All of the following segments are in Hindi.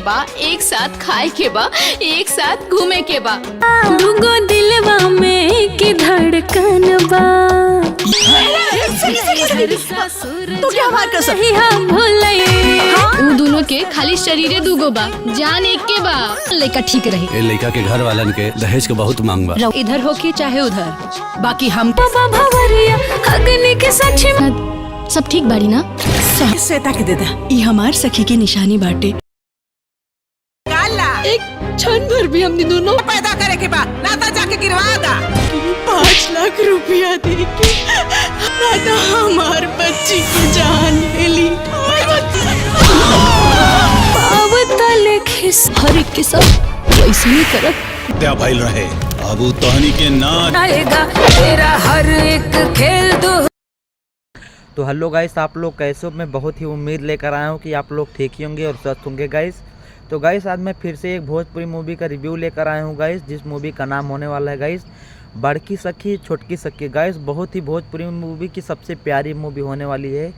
बा एक साथ खाए के बा, एक साथ घूमे के बा। दुगो दिलवा में की धड़कन बा। तो क्या हमार कसम? उ दोनों के खाली शरीरे दुगो बा, जान एक के बा। लड़का ठीक रहे। ए लड़का के घर वालन के दहेज के बहुत मांग बा। इधर हो के चाहे उधर, बाकी हम भवरिया अग्नि के साक्षी सब ठीक बाड़ी ना? श्वेता के दे दे। ये हमार सखी की निशानी बाटे। एक क्षण भर भी हमने दोनों पैदा करे के बाद ना तो जाके गिरवा दा। 5 लाख रुपया दे के ना तो हमार बच्ची को जान ले ली। हर एक के सब वैसे ही करब। क्या भइल रहे अब तोहनी के ना आएगा तेरा हर एक खेल दो। तो हेलो गाइस, आप लोग कैसे हो? मैं बहुत ही उम्मीद लेकर आया हूँ कि आप लोग ठीक ही होंगे और स्वस्थ होंगे गाइस। तो गाइस आज मैं फिर से एक भोजपुरी मूवी का रिव्यू लेकर आया हूँ गाइस, जिस मूवी का नाम होने वाला है गाइस बड़की सखी छोटकी सखी। गाइस बहुत ही भोजपुरी मूवी की सबसे प्यारी मूवी होने वाली है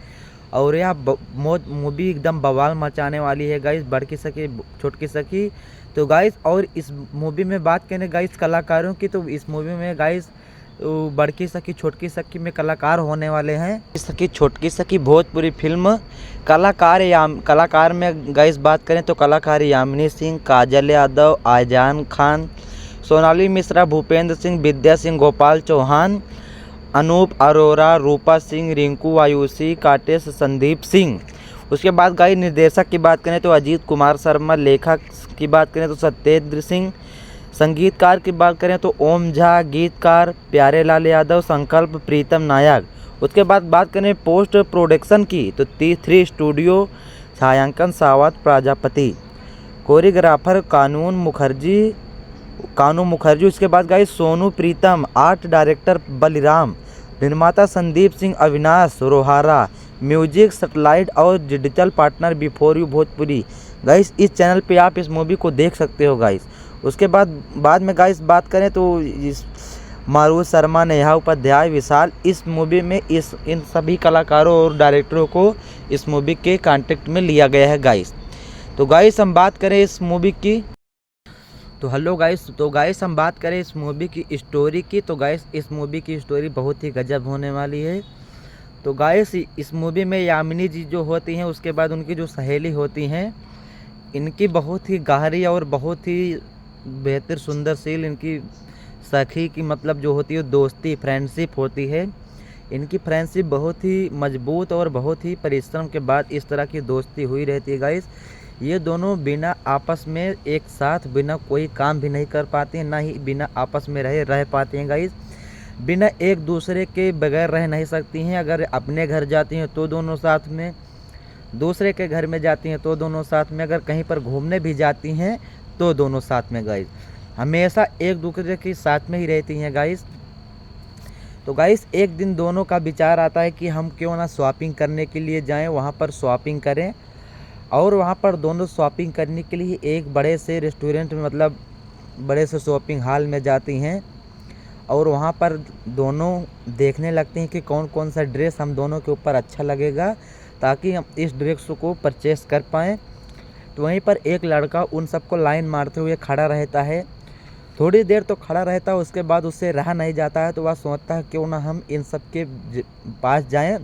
और यह मूवी एकदम बवाल मचाने वाली है गाइस, बड़की सखी छोटकी सखी। तो गाइस और इस मूवी में बात करें गाइस कलाकारों की, तो इस मूवी में गाइस बड़की सखी छोटकी सखी में कलाकार होने वाले हैं। सखी छोटकी सखी भोजपुरी फिल्म कलाकार में गाइस बात करें तो कलाकार यामिनी सिंह, काजल यादव, आयजान खान, सोनाली मिश्रा, भूपेंद्र सिंह, विद्या सिंह, गोपाल चौहान, अनूप अरोरा, रूपा सिंह, रिंकू आयुषी, काटेश, संदीप सिंह। उसके बाद गाइस निर्देशक की बात करें तो अजीत कुमार शर्मा, लेखक की बात करें तो सत्येंद्र सिंह, संगीतकार की बात करें तो ओम झा, गीतकार प्यारे लाल यादव, संकल्प प्रीतम नायक। उसके बाद बात करें पोस्ट प्रोडक्शन की तो T3 स्टूडियो, छायांकन सावत प्रजापति, कोरियोग्राफर कानू मुखर्जी। उसके बाद गाइस सोनू प्रीतम, आर्ट डायरेक्टर बलिराम, निर्माता संदीप सिंह, अविनाश रोहारा, म्यूजिक सैटेलाइट और digital partner before you Bhojpuri. Guys इस चैनल पे आप इस मूवी को देख सकते हो गाइस। उसके बाद में गाइस बात करें तो इस मारू शर्मा, नेहा उपाध्याय, विशाल, इस मूवी में इन सभी कलाकारों और डायरेक्टरों को इस मूवी के कॉन्टेक्ट में लिया गया है गाइस। तो गाइस हम बात करें इस मूवी की तो गाइस हम बात करें इस मूवी की स्टोरी की, तो गाइस इस मूवी की स्टोरी बहुत ही गजब होने वाली है। तो गाइस इस मूवी में यामिनी जी जो होती हैं, उसके बाद उनकी जो सहेली होती हैं, इनकी बहुत ही गहरी और बहुत ही बेहतर सुंदरशील इनकी सखी की मतलब जो होती है दोस्ती फ्रेंडशिप होती है। इनकी फ्रेंडशिप बहुत ही मजबूत और बहुत ही परिश्रम के बाद इस तरह की दोस्ती हुई रहती है गाइस। ये दोनों बिना आपस में एक साथ बिना कोई काम भी नहीं कर पाते हैं, ना ही बिना आपस में रह पाते हैं गाइस। बिना एक दूसरे के बगैर रह नहीं सकती हैं। अगर अपने घर जाती हैं तो दोनों साथ में, दूसरे के घर में जाती हैं तो दोनों साथ में, अगर कहीं पर घूमने भी जाती हैं तो दोनों साथ में गाइस, हमेशा एक दूसरे के साथ में ही रहती हैं गाइस। तो गाइस एक दिन दोनों का विचार आता है कि हम क्यों ना शॉपिंग करने के लिए जाएं, वहाँ पर शॉपिंग करें। और वहाँ पर दोनों शॉपिंग करने के लिए एक बड़े से रेस्टोरेंट में मतलब बड़े से शॉपिंग हॉल में जाती हैं और वहाँ पर दोनों देखने लगते हैं कि कौन कौन सा ड्रेस हम दोनों के ऊपर अच्छा लगेगा ताकि हम इस ड्रेस को परचेस कर पाएँ। तो वहीं पर एक लड़का उन सबको लाइन मारते हुए खड़ा रहता है। थोड़ी देर तो खड़ा रहता है, उसके बाद उससे रहा नहीं जाता है, तो वह सोचता है क्यों ना हम इन सब के पास जाएं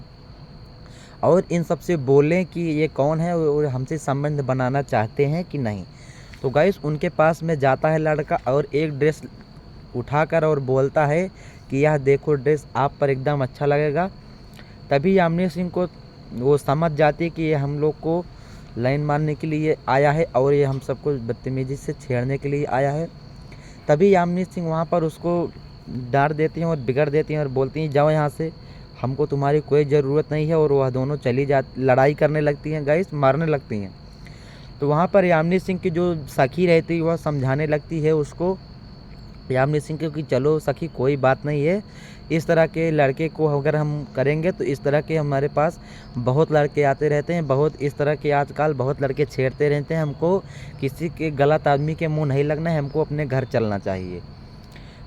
और इन सब से बोलें कि ये कौन है और हमसे संबंध बनाना चाहते हैं कि नहीं। तो गाइस उनके पास में जाता है लड़का और एक ड्रेस उठाकर और बोलता है कि यह देखो ड्रेस आप पर एकदम अच्छा लगेगा। तभी यामिनी सिंह को वो समझ जाती है कि ये हम लोग को लाइन मारने के लिए आया है और ये हम सबको बदतमीजी से छेड़ने के लिए आया है। तभी यामिनी सिंह वहाँ पर उसको डांट देती हैं और बिगड़ देती हैं और बोलती हैं जाओ यहाँ से, हमको तुम्हारी कोई ज़रूरत नहीं है। और वह दोनों लड़ाई करने लगती हैं गाइस, मारने लगती हैं। तो वहाँ पर यामिनी सिंह की जो सखी रहती है वह समझाने लगती है उसको, यामिनी सिंह को कि चलो सखी कोई बात नहीं है, इस तरह के लड़के को अगर हम करेंगे तो इस तरह के हमारे पास बहुत लड़के आते रहते हैं, बहुत इस तरह के आजकल बहुत लड़के छेड़ते रहते हैं, हमको किसी के गलत आदमी के मुंह नहीं लगना है, हमको अपने घर चलना चाहिए।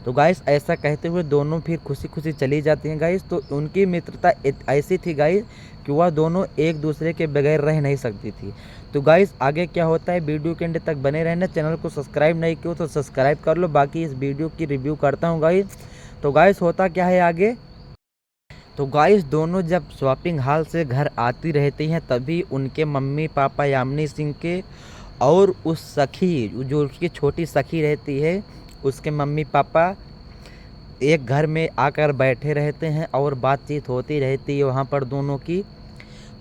तो गाइस ऐसा कहते हुए दोनों फिर खुशी खुशी चली जाती हैं गाइस। तो उनकी मित्रता ऐसी थी गाइस कि वह दोनों एक दूसरे के बगैर रह नहीं सकती थी। तो गाइस आगे क्या होता है वीडियो के एंड तक बने रहना। चैनल को सब्सक्राइब नहीं किया तो सब्सक्राइब कर लो। बाकी इस वीडियो की रिव्यू करता हूँ गाइस। तो गाइस होता क्या है आगे, तो गाइस दोनों जब शॉपिंग हॉल से घर आती रहती हैं तभी उनके मम्मी पापा यामिनी सिंह के और उस सखी जो उसकी छोटी सखी रहती है उसके मम्मी पापा एक घर में आकर बैठे रहते हैं और बातचीत होती रहती है वहाँ पर दोनों की।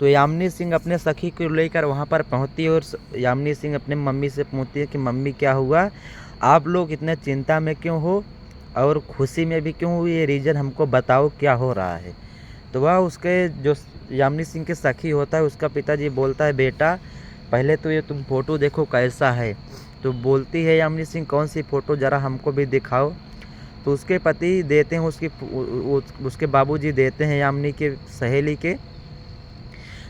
तो यामिनी सिंह अपने सखी को लेकर वहाँ पर पहुँचती है और यामिनी सिंह अपने मम्मी से पूछती है कि मम्मी क्या हुआ, आप लोग इतने चिंता में क्यों हो और खुशी में भी क्यों हो, ये रीज़न हमको बताओ क्या हो रहा है। तो वह उसके जो यामिनी सिंह के सखी होता है उसका पिताजी बोलता है बेटा पहले तो ये तुम फ़ोटो देखो कैसा है। तो बोलती है यामिनी सिंह कौन सी फ़ोटो ज़रा हमको भी दिखाओ। तो उसके पति देते हैं उसके बाबूजी देते हैं यामिनी के सहेली के।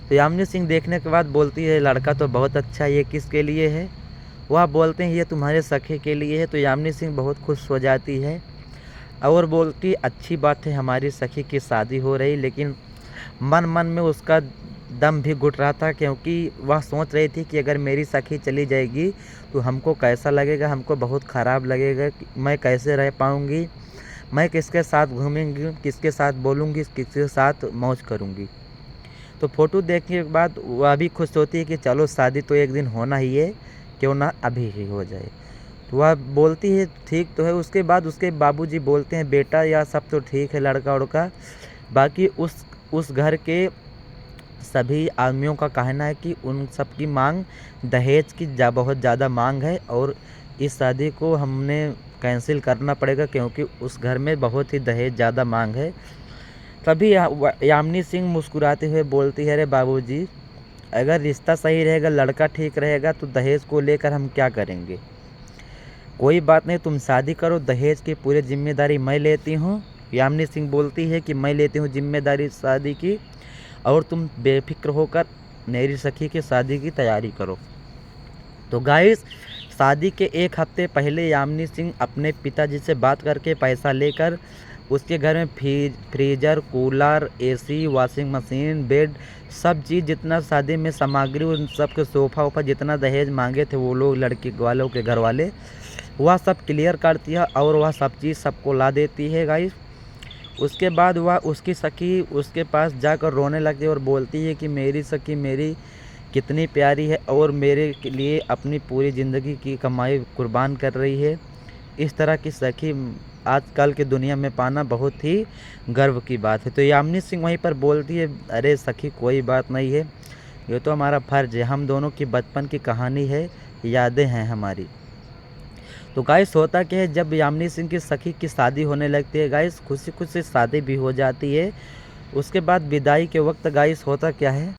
तो यामिनी सिंह देखने के बाद बोलती है लड़का तो बहुत अच्छा है, ये किसके लिए है। वह बोलते हैं ये तुम्हारे सखे के लिए है। तो यामिनी सिंह बहुत खुश हो जाती है और बोलती अच्छी बात है हमारी सखी की शादी हो रही। लेकिन मन मन में उसका दम भी घुट रहा था क्योंकि वह सोच रही थी कि अगर मेरी सखी चली जाएगी तो हमको कैसा लगेगा, हमको बहुत ख़राब लगेगा, मैं कैसे रह पाऊँगी, मैं किसके साथ घूमेंगी, किसके साथ बोलूँगी, किसके साथ मौज करूँगी। तो फ़ोटो देखने के बाद वह भी खुश होती है कि चलो शादी तो एक दिन होना ही है, क्यों ना अभी ही हो जाए। तो वह बोलती है ठीक तो है। उसके बाद उसके बाबूजी बोलते हैं बेटा यह सब तो ठीक है लड़का उड़का, बाकी उस घर के सभी आदमियों का कहना है कि उन सब की मांग दहेज की बहुत ज़्यादा मांग है और इस शादी को हमने कैंसिल करना पड़ेगा क्योंकि उस घर में बहुत ही दहेज ज़्यादा मांग है। तभी यामिनी सिंह मुस्कुराते हुए बोलती है अरे बाबूजी अगर रिश्ता सही रहेगा, लड़का ठीक रहेगा तो दहेज को लेकर हम क्या करेंगे, कोई बात नहीं तुम शादी करो, दहेज की पूरी जिम्मेदारी मैं लेती हूँ। यामिनी सिंह बोलती है कि मैं लेती हूँ जिम्मेदारी शादी की और तुम बेफिक्र होकर मेरी सखी की शादी की तैयारी करो। तो गाइस शादी के एक हफ्ते पहले यामिनी सिंह अपने पिताजी से बात करके पैसा लेकर उसके घर में freezer, cooler, AC, washing machine, bed सब चीज़ जितना शादी में सामग्री उन सब के सोफ़ा वोफा जितना दहेज मांगे थे वो लोग लड़की वालों के घर वाले वह सब क्लियर करती है और वह सब चीज़ सबको ला देती है गाइस। उसके बाद वह उसकी सखी उसके पास जाकर रोने लगती है और बोलती है कि मेरी सखी मेरी कितनी प्यारी है और मेरे लिए अपनी पूरी ज़िंदगी की कमाई कुर्बान कर रही है। इस तरह की सखी आजकल की दुनिया में पाना बहुत ही गर्व की बात है। तो यामिनी सिंह वहीं पर बोलती है अरे सखी कोई बात नहीं है, ये तो हमारा फ़र्ज़ है, हम दोनों की बचपन की कहानी है, यादें हैं हमारी। तो गाइस होता क्या है जब यामिनी सिंह की सखी की शादी होने लगती है गाइस खुशी खुशी शादी भी हो जाती है। उसके बाद विदाई के वक्त गाइस होता क्या है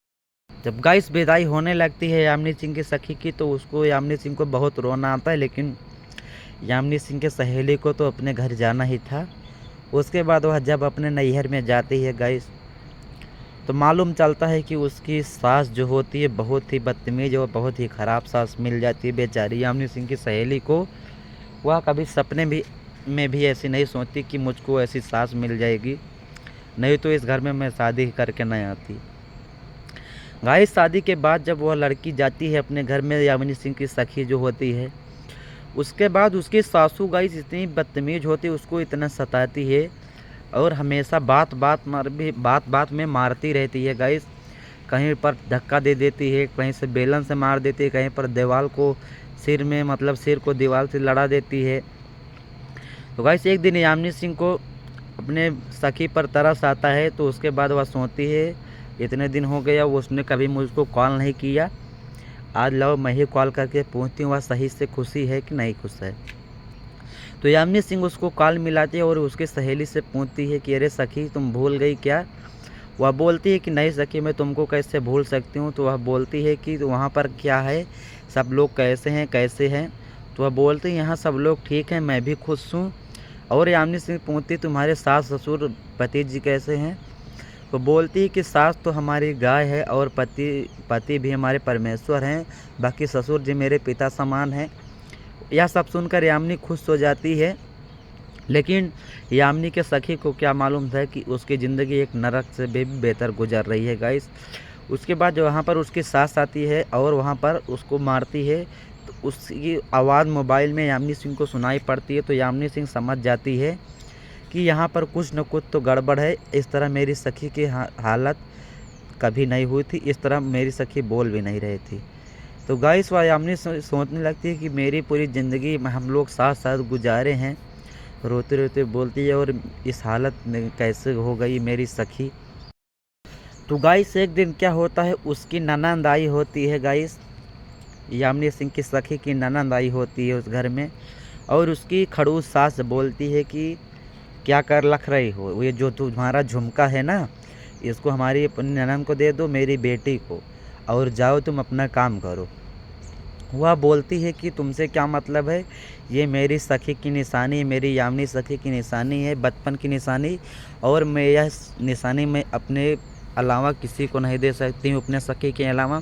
जब गाइस विदाई होने लगती है यामिनी सिंह की सखी की तो उसको यामिनी सिंह को बहुत रोना आता है। लेकिन यामिनी सिंह के सहेली को तो अपने घर जाना ही था। उसके बाद वह जब अपने नैहर में जाती है गाइस तो मालूम चलता है कि उसकी सास जो होती है बहुत ही बदतमीज़ और बहुत ही ख़राब सास मिल जाती है बेचारी यामिनी सिंह की सहेली को। वह कभी सपने में भी ऐसी नहीं सोचती कि मुझको ऐसी सास मिल जाएगी, नहीं तो इस घर में मैं शादी करके नहीं आती। गाइस शादी के बाद जब वह लड़की जाती है अपने घर में यामिनी सिंह की सखी जो होती है उसके बाद उसकी सासू गाइस इतनी बदतमीज़ होती है, उसको इतना सताती है और हमेशा बात बात में मारती रहती है गाइस। कहीं पर धक्का दे देती है, कहीं से बेलन से मार देती है, कहीं पर दीवार को सिर में मतलब सिर को दीवार से लड़ा देती है। तो गाइस एक दिन यामिनी सिंह को अपने सखी पर तरस आता है तो उसके बाद वह सोचती है इतने दिन हो गया उसने कभी मुझको कॉल नहीं किया, आज लो मैं ही कॉल करके पूछती हूँ वह सही से खुशी है कि नहीं खुश है। तो यामिनी सिंह उसको कॉल मिलाती है और उसकी सहेली से पूछती है कि अरे सखी तुम भूल गई क्या। वह बोलती है कि नहीं सखी मैं तुमको कैसे भूल सकती हूँ। तो वह बोलती है कि वहाँ पर क्या है, सब लोग कैसे हैं। तो वह बोलती है यहाँ सब लोग ठीक हैं, मैं भी खुश हूँ। और यामिनी सिंह पूछती तुम्हारे सास ससुर पति जी कैसे हैं। तो बोलती है कि सास तो हमारी गाय है और पति भी हमारे परमेश्वर हैं, बाकी ससुर जी मेरे पिता समान हैं। यह सब सुनकर यामिनी खुश हो जाती है। लेकिन यामिनी के सखी को क्या मालूम था कि उसकी ज़िंदगी एक नरक से भी बेहतर गुजर रही है गाइस। उसके बाद जो वहाँ पर उसकी सास आती है और वहाँ पर उसको मारती है, तो उसकी आवाज़ मोबाइल में यामिनी सिंह को सुनाई पड़ती है। तो यामिनी सिंह समझ जाती है कि यहाँ पर कुछ न कुछ तो गड़बड़ है। इस तरह मेरी सखी की हालत कभी नहीं हुई थी, इस तरह मेरी सखी बोल भी नहीं रही थी। तो गाइस वह यामिनी सोचने लगती है कि मेरी पूरी ज़िंदगी में हम लोग साथ साथ गुजारे हैं, रोते रोते बोलती है, और इस हालत में कैसे हो गई मेरी सखी। तो गाइस एक दिन क्या होता है, उसकी ननंद आई होती है गाइस, यामिनी सिंह की सखी की ननंद आई होती है उस घर में, और उसकी खड़ूस सास बोलती है कि क्या कर रख रही हो, ये जो तुम्हारा झुमका है ना, इसको हमारी अपनी ननंद को दे दो, मेरी बेटी को, और जाओ तुम अपना काम करो। वह बोलती है कि तुमसे क्या मतलब है, ये मेरी सखी की निशानी, मेरी यामिनी सखी की निशानी है, बचपन की निशानी, और मैं यह निशानी में अपने अलावा किसी को नहीं दे सकती हूँ, अपने सखी के अलावा।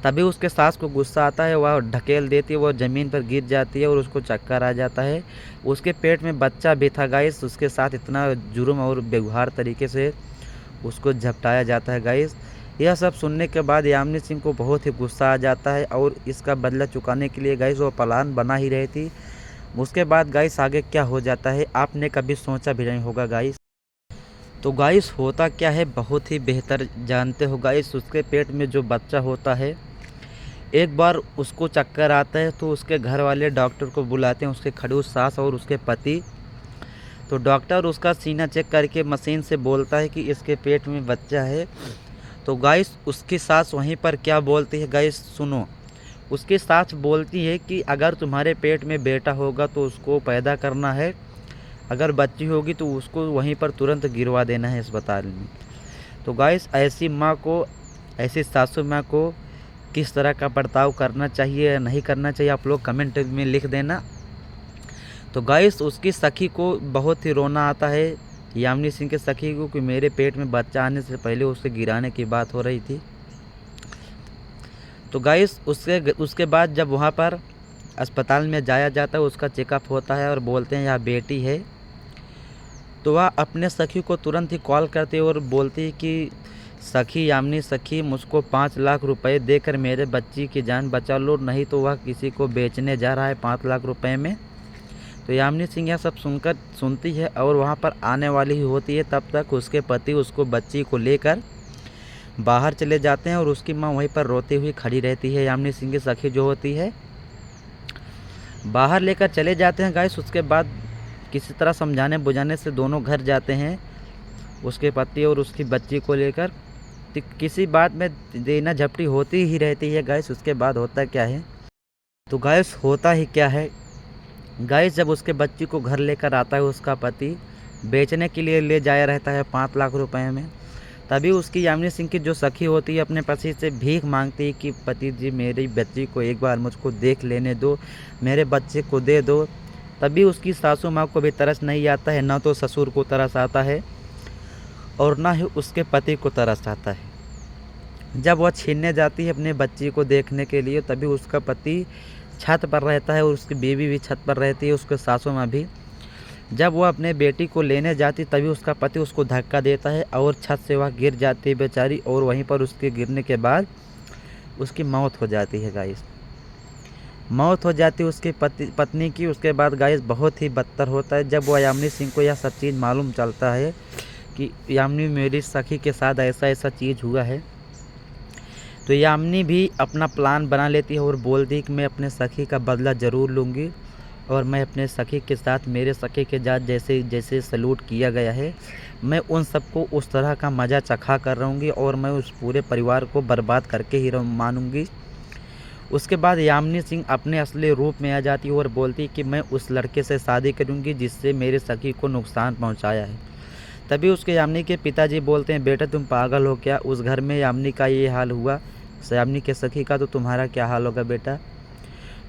तभी उसके सास को गुस्सा आता है, वह ढकेल देती है, वह ज़मीन पर गिर जाती है और उसको चक्कर आ जाता है। उसके पेट में बच्चा भी था गाइस, उसके साथ इतना जुर्म और बेगुहार तरीके से उसको झपटाया जाता है गाइस। यह सब सुनने के बाद यामिनी सिंह को बहुत ही गुस्सा आ जाता है और इसका बदला चुकाने के लिए गाइस वो प्लान बना ही रही थी। उसके बाद गाइस आगे क्या हो जाता है आपने कभी सोचा भी नहीं होगा गाइस। तो गाइस होता क्या है बहुत ही बेहतर जानते हो गाइस। उसके पेट में जो बच्चा होता है, एक बार उसको चक्कर आता है तो उसके घर वाले डॉक्टर को बुलाते हैं, उसके खड़ूस सास और उसके पति। तो डॉक्टर उसका सीना चेक करके मशीन से बोलता है कि इसके पेट में बच्चा है। तो गाइस उसकी सास वहीं पर क्या बोलती है गाइस सुनो। उसकी सास बोलती है कि अगर तुम्हारे पेट में बेटा होगा तो उसको पैदा करना है, अगर बच्ची होगी तो उसको वहीं पर तुरंत गिरवा देना है अस्पताल में। तो गाइस ऐसी माँ को, ऐसी सासू माँ को किस तरह का बर्ताव करना चाहिए या नहीं करना चाहिए आप लोग कमेंट में लिख देना। तो गाइस उसकी सखी को बहुत ही रोना आता है, यामिनी सिंह के सखी को, कि मेरे पेट में बच्चा आने से पहले उसे गिराने की बात हो रही थी। तो गाइस उसके बाद जब वहाँ पर अस्पताल में जाया जाता है, उसका चेकअप होता है और बोलते हैं यह बेटी है। तो वह अपने सखी को तुरंत ही कॉल करती है और बोलती है कि सखी, यामिनी सखी, मुझको 5 लाख रुपए देकर मेरे बच्ची की जान बचा लो, नहीं तो वह किसी को बेचने जा रहा है 5 लाख रुपए में। तो यामिनी सिंह यह सब सुनती है और वहाँ पर आने वाली ही होती है। तब तक उसके पति उसको बच्ची को लेकर बाहर चले जाते हैं और उसकी माँ वहीं पर रोती हुई खड़ी रहती है। यामिनी सिंह की सखी जो होती है बाहर लेकर चले जाते हैं गाइस। उसके बाद किसी तरह समझाने बुझाने से दोनों घर जाते हैं, उसके पति और उसकी बच्ची को लेकर। किसी बात में देना झपटी होती ही रहती है गाइस। उसके बाद होता क्या है, तो गाइस होता ही क्या है गाइस, जब उसके बच्ची को घर लेकर आता है उसका पति, बेचने के लिए ले जाया रहता है 5 लाख रुपए में। तभी उसकी यामिनी सिंह की जो सखी होती है अपने पति से भीख मांगती है कि पति जी मेरी बच्ची को एक बार मुझको देख लेने दो, मेरे बच्चे को दे दो। तभी उसकी सासू माँ को भी तरस नहीं आता है, ना तो ससुर को तरस आता है और ना ही उसके पति को तरस आता है। जब वह छीनने जाती है अपने बच्ची को देखने के लिए, तभी उसका पति छत पर रहता है और उसकी बीवी भी छत पर रहती है, उसके सासू माँ भी। जब वह अपने बेटी को लेने जाती तभी उसका पति उसको धक्का देता है और छत से वह गिर जाती है बेचारी, और वहीं पर उसके गिरने के बाद उसकी मौत हो जाती है गाइस। मौत हो जाती है उसकी पत्नी की। उसके बाद गाइस बहुत ही बदतर होता है जब वह यामिनी सिंह को यह सब चीज़ मालूम चलता है कि यामिनी मेरी सखी के साथ ऐसा ऐसा चीज़ हुआ है। तो यामिनी भी अपना प्लान बना लेती है और बोलती है कि मैं अपने सखी का बदला ज़रूर लूँगी और मैं अपने सखी के साथ मेरे सखी के साथ जैसे जैसे सलूट किया गया है, मैं उन सबको उस तरह का मज़ा चखा कर रहूँगी और मैं उस पूरे परिवार को बर्बाद करके ही मानूंगी। उसके बाद यामिनी सिंह अपने असली रूप में आ जाती है और बोलती है कि मैं उस लड़के से शादी करूँगी जिससे मेरे सखी को नुकसान पहुँचाया है। तभी उसके यामिनी के पिताजी बोलते हैं बेटा तुम पागल हो क्या, उस घर में यामिनी का ये हाल हुआ, यामिनी के सखी का, तो तुम्हारा क्या हाल होगा बेटा।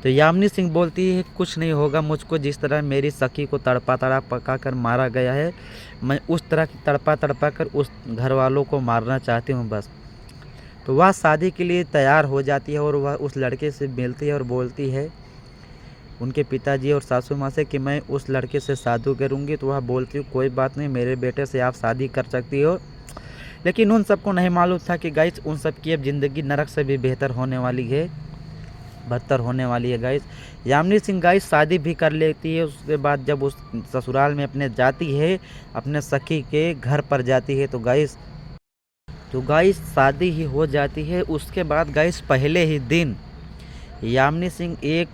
तो यामिनी सिंह बोलती है कुछ नहीं होगा, मुझको जिस तरह मेरी सखी को तड़पा कर मारा गया है, मैं उस तरह की तड़पा कर उस घर वालों को मारना चाहती हूँ बस। तो वह शादी के लिए तैयार हो जाती है और वह उस लड़के से मिलती है और बोलती है उनके पिताजी और सासू माँ से कि मैं उस लड़के से शादी करूँगी, तो वह बोलती हूँ कोई बात नहीं, मेरे बेटे से आप शादी कर सकती हो। लेकिन उन सबको नहीं मालूम था कि गाइस उन सब की अब ज़िंदगी नरक से भी बेहतर होने वाली है, बदतर होने वाली है गाइस। यामिनी सिंह गाइस शादी भी कर लेती है। उसके बाद जब उस ससुराल में अपने जाती है, अपने सखी के घर पर जाती है, तो गाइस शादी ही हो जाती है। उसके बाद गाइस पहले ही दिन यामिनी सिंह एक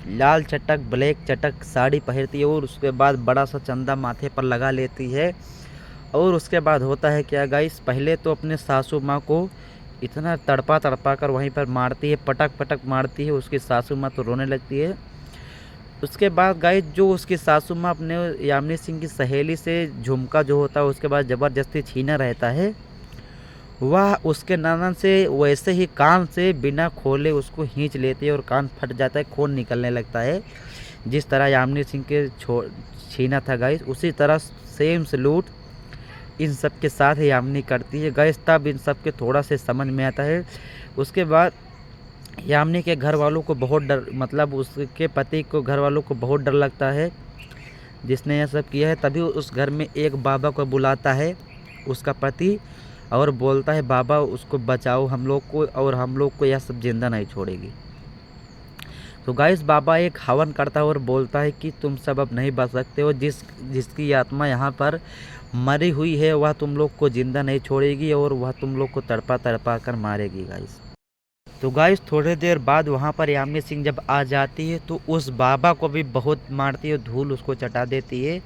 लाल चटक ब्लैक चटक साड़ी पहनती है और उसके बाद बड़ा सा चंदा माथे पर लगा लेती है। और उसके बाद होता है क्या गाइस, पहले तो अपने सासू माँ को इतना तड़पा कर वहीं पर मारती है, पटक पटक मारती है। उसकी सासू माँ तो रोने लगती है। उसके बाद गाइस जो उसकी सासू माँ अपने यामिनी सिंह की सहेली से झुमका जो होता है उसके बाद ज़बरदस्ती छीना रहता है, वह उसके ननद से वैसे ही कान से बिना खोले उसको खींच लेती है और कान फट जाता है, खून निकलने लगता है। जिस तरह यामिनी सिंह के छीना था गाइस, उसी तरह सेम सलूट इन सब के साथ यामिनी करती है गाइस। तब इन सब के थोड़ा से समझ में आता है। उसके बाद यामिनी के घर वालों को बहुत डर, मतलब उसके पति को घर वालों को बहुत डर लगता है जिसने यह सब किया है। तभी उस घर में एक बाबा को बुलाता है उसका पति और बोलता है बाबा उसको बचाओ हम लोग को, और हम लोग को यह सब जिंदा नहीं छोड़ेगी। तो गाइस बाबा एक हवन करता है और बोलता है कि तुम सब अब नहीं बच सकते हो, जिसकी आत्मा यहाँ पर मरी हुई है वह तुम लोग को जिंदा नहीं छोड़ेगी और वह तुम लोग को तड़पा कर मारेगी गाइस। तो गाइस थोड़ी देर बाद वहाँ पर यामिनी सिंह जब आ जाती है तो उस बाबा को भी बहुत मारती है, धूल उसको चटा देती है।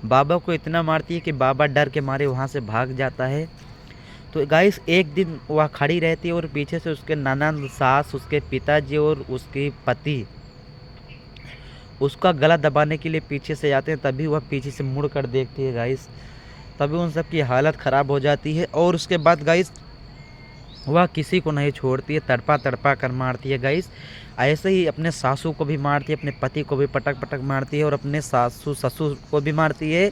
बाबा को इतना मारती है कि बाबा डर के मारे वहाँ से भाग जाता है। तो गाइस एक दिन वह खड़ी रहती है और पीछे से उसके ननद, सास, उसके पिताजी और उसके पति उसका गला दबाने के लिए पीछे से आते हैं। तभी वह पीछे से मुड़ कर देखती है गाइस, तभी उन सब की हालत ख़राब हो जाती है। और उसके बाद गाइस वह किसी को नहीं छोड़ती है, तड़पा कर मारती है गाइस। ऐसे ही अपने सासू को भी मारती है, अपने पति को भी पटक मारती है और अपने सासू ससुर को भी मारती है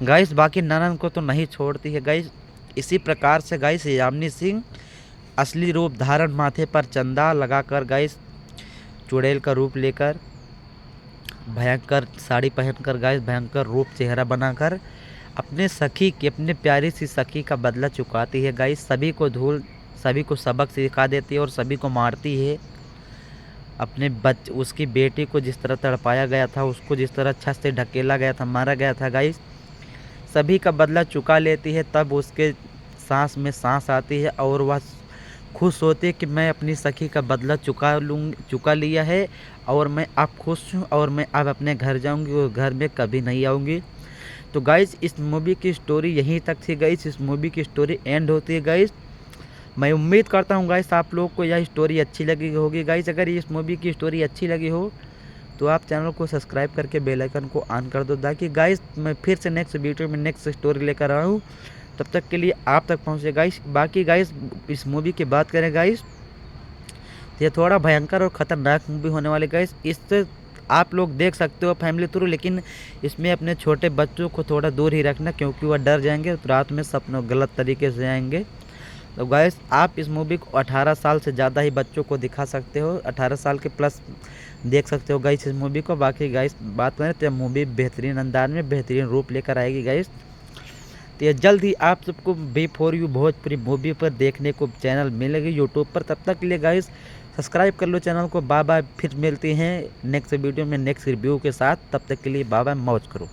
गाइस। बाकी ननद को तो नहीं छोड़ती है गाइस। इसी प्रकार से गाइस यामिनी सिंह असली रूप धारण, माथे पर चंदा लगाकर गाइस, चुड़ैल का रूप लेकर, भयंकर साड़ी पहनकर गाइस, भयंकर रूप चेहरा बनाकर अपने प्यारी सी सखी का बदला चुकाती है गाइस। सभी को सबक सिखा देती है और सभी को मारती है। अपने उसकी बेटी को जिस तरह तड़पाया गया था, उसको जिस तरह छत से ढकेला गया था, मारा गया था गाइस, सभी का बदला चुका लेती है। तब उसके सांस में सांस आती है और वह खुश होती है कि मैं अपनी सखी का बदला चुका लिया है और मैं अब खुश हूँ और मैं अब अपने घर जाऊँगी और घर में कभी नहीं आऊँगी। तो गाइस इस मूवी की स्टोरी यहीं तक थी गाइस। इस मूवी की स्टोरी एंड होती है गाइस। मैं उम्मीद करता हूँ गाइस आप लोग को यह स्टोरी अच्छी लगी होगी गाइस। अगर इस मूवी की स्टोरी अच्छी लगी हो तो आप चैनल को सब्सक्राइब करके बेल आइकन को ऑन कर दो, ताकि गाइस मैं फिर से नेक्स्ट वीडियो में नेक्स्ट स्टोरी लेकर आऊँ, तब तक के लिए आप तक पहुँचे गाइस। बाकी गाइस इस मूवी की बात करें गाइस, ये थोड़ा भयंकर और ख़तरनाक मूवी होने वाली गाइस। इससे आप लोग देख सकते हो फैमिली थ्रू, लेकिन इसमें अपने छोटे बच्चों को थोड़ा दूर ही रखना, क्योंकि वह डर जाएंगे तो रात में सपनों गलत तरीके से आएंगे। तो गाइस आप इस मूवी को 18 साल से ज़्यादा ही बच्चों को दिखा सकते हो, 18 साल के प्लस देख सकते हो गाइस इस मूवी को। बाकी गाइस बात करें तो मूवी बेहतरीन अंदाज में बेहतरीन रूप लेकर आएगी गाइस। तो ये जल्द ही आप सबको B4U भोजपुरी मूवी पर देखने को चैनल मिलेगी यूट्यूब पर। तब तक के लिए गाइस सब्सक्राइब कर लो चैनल को। बाय बाय, फिर मिलते हैं नेक्स्ट वीडियो में नेक्स्ट रिव्यू के साथ। तब तक के लिए बाय बाय, मौज करो।